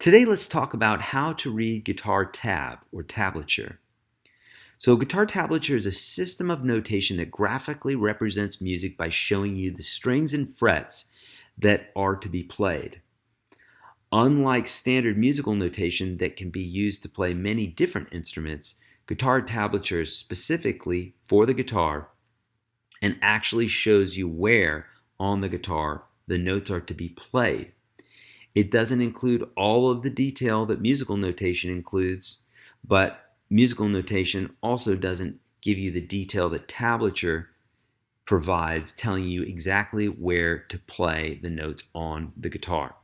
Today let's talk about how to read guitar tab or tablature. So guitar tablature is a system of notation that graphically represents music by showing you the strings and frets that are to be played. Unlike standard musical notation that can be used to play many different instruments, guitar tablature is specifically for the guitar and actually shows you where on the guitar the notes are to be played. It doesn't include all of the detail that musical notation includes, but musical notation also doesn't give you the detail that tablature provides, telling you exactly where to play the notes on the guitar.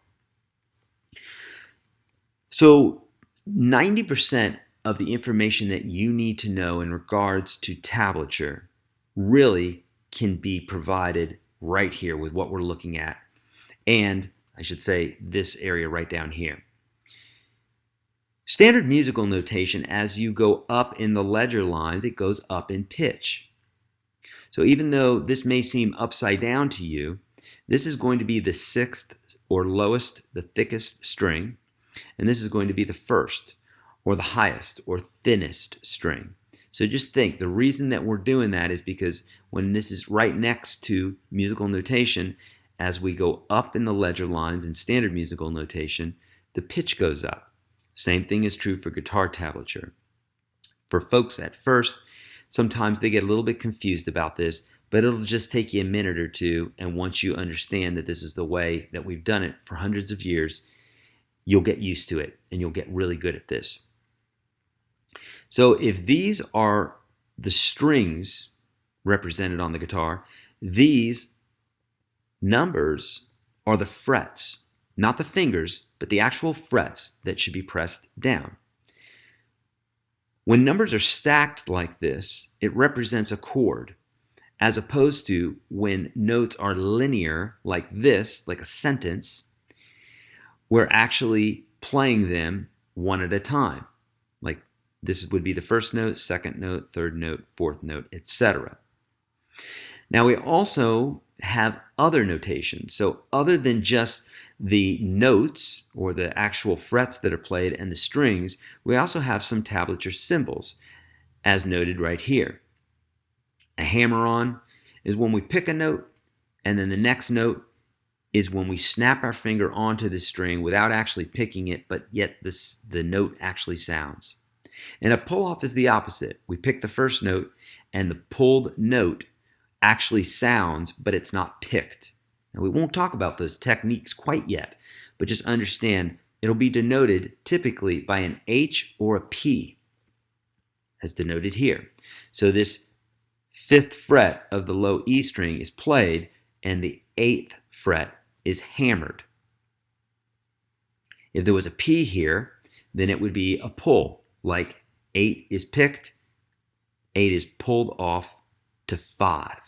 So 90% of the information that you need to know in regards to tablature really can be provided right here with what we're looking at, and I should say this area right down here. Standard musical notation, as you go up in the ledger lines, it goes up in pitch. So even though this may seem upside down to you, this is going to be the sixth or lowest, the thickest string, and this is going to be the first or the highest or thinnest string. So just think, the reason that we're doing that is because when this is right next to musical notation, as we go up in the ledger lines in standard musical notation, the pitch goes up. Same thing is true for guitar tablature. For folks at first, sometimes they get a little bit confused about this, but it'll just take you a minute or two, and once you understand that this is the way that we've done it for hundreds of years, you'll get used to it and you'll get really good at this. So if these are the strings represented on the guitar, these numbers are the frets, not the fingers, but the actual frets that should be pressed down. When numbers are stacked like this, it represents a chord, as opposed to when notes are linear like this, like a sentence, we're actually playing them one at a time. Like this would be the first note, second note, third note, fourth note, etc. Now we also have other notation. So other than just the notes or the actual frets that are played and the strings, we also have some tablature symbols, as noted right here. A hammer-on is when we pick a note, and then the next note is when we snap our finger onto the string without actually picking it, but yet the note actually sounds. And a pull-off is the opposite. We pick the first note, and the pulled note actually sounds, but it's not picked. Now, we won't talk about those techniques quite yet, but just understand it'll be denoted typically by an H or a P, as denoted here. So this fifth fret of the low E string is played, and the eighth fret is hammered. If there was a P here, then it would be a pull, like 8 is picked, 8 is pulled off to 5.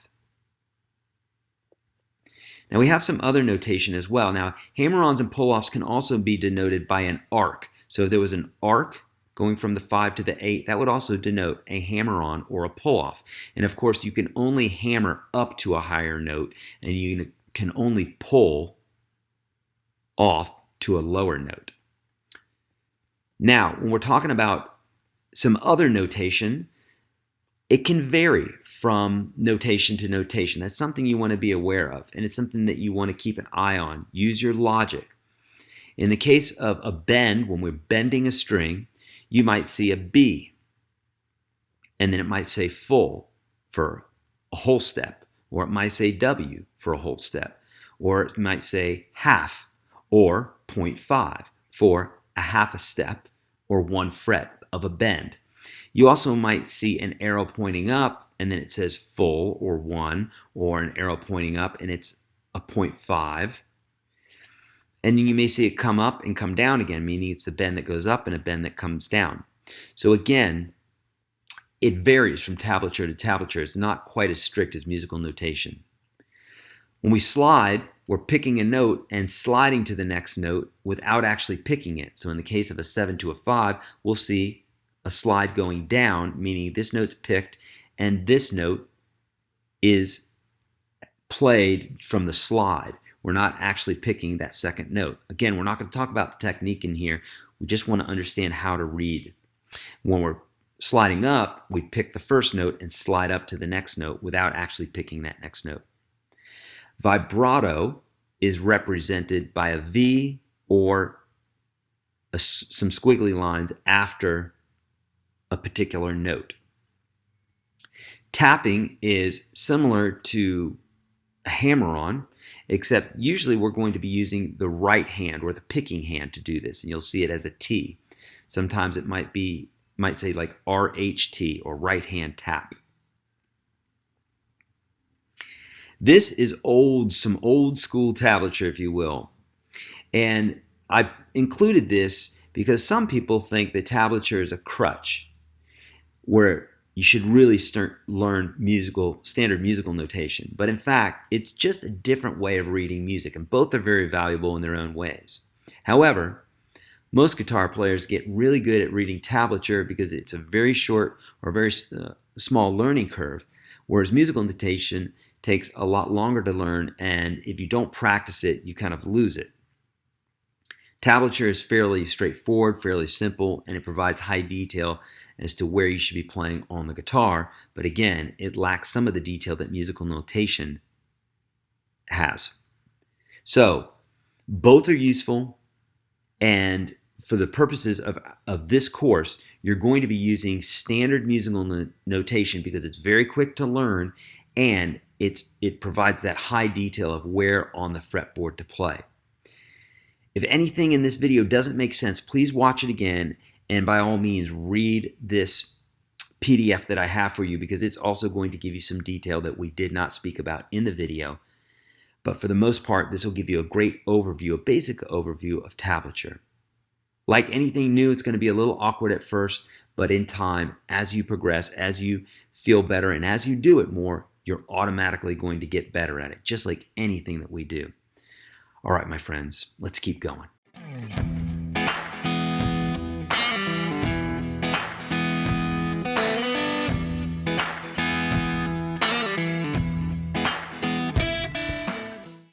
Now we have some other notation as well. Now hammer-ons and pull-offs can also be denoted by an arc. So if there was an arc going from the 5 to the 8, that would also denote a hammer-on or a pull-off. And of course you can only hammer up to a higher note, and you can only pull off to a lower note. Now when we're talking about some other notation, it can vary from notation to notation. That's something you want to be aware of, and it's something that you want to keep an eye on. Use your logic. In the case of a bend, when we're bending a string, you might see a B, and then it might say full for a whole step, or it might say W for a whole step, or it might say half or 0.5 for a half a step or 1 fret of a bend. You also might see an arrow pointing up, and then it says full or 1, or an arrow pointing up and it's a 0.5. And you may see it come up and come down again, meaning it's a bend that goes up and a bend that comes down. So again, it varies from tablature to tablature. It's not quite as strict as musical notation. When we slide, we're picking a note and sliding to the next note without actually picking it. So in the case of a 7 to a 5, we'll see a slide going down, meaning this note's picked and this note is played from the slide. We're not actually picking that second note. Again, we're not going to talk about the technique in here. We just want to understand how to read. When we're sliding up, we pick the first note and slide up to the next note without actually picking that next note. Vibrato is represented by a V or some squiggly lines after a particular note. Tapping is similar to a hammer-on, except usually we're going to be using the right hand or the picking hand to do this, and you'll see it as a T. Sometimes it might say like RHT, or right hand tap. This is some old school tablature, if you will. And I included this because some people think that tablature is a crutch, where you should really learn standard musical notation. But in fact, it's just a different way of reading music, and both are very valuable in their own ways. However, most guitar players get really good at reading tablature because it's a very short or very small learning curve, whereas musical notation takes a lot longer to learn, and if you don't practice it, you kind of lose it. Tablature is fairly straightforward, fairly simple, and it provides high detail as to where you should be playing on the guitar. But again, it lacks some of the detail that musical notation has. So both are useful, and for the purposes of this course, you're going to be using standard musical notation because it's very quick to learn, and it provides that high detail of where on the fretboard to play. If anything in this video doesn't make sense, please watch it again, and by all means read this PDF that I have for you, because it's also going to give you some detail that we did not speak about in the video. But for the most part, this will give you a great overview, a basic overview of tablature. Like anything new, it's going to be a little awkward at first, but in time, as you progress, as you feel better, and as you do it more, you're automatically going to get better at it, just like anything that we do. All right, my friends, let's keep going.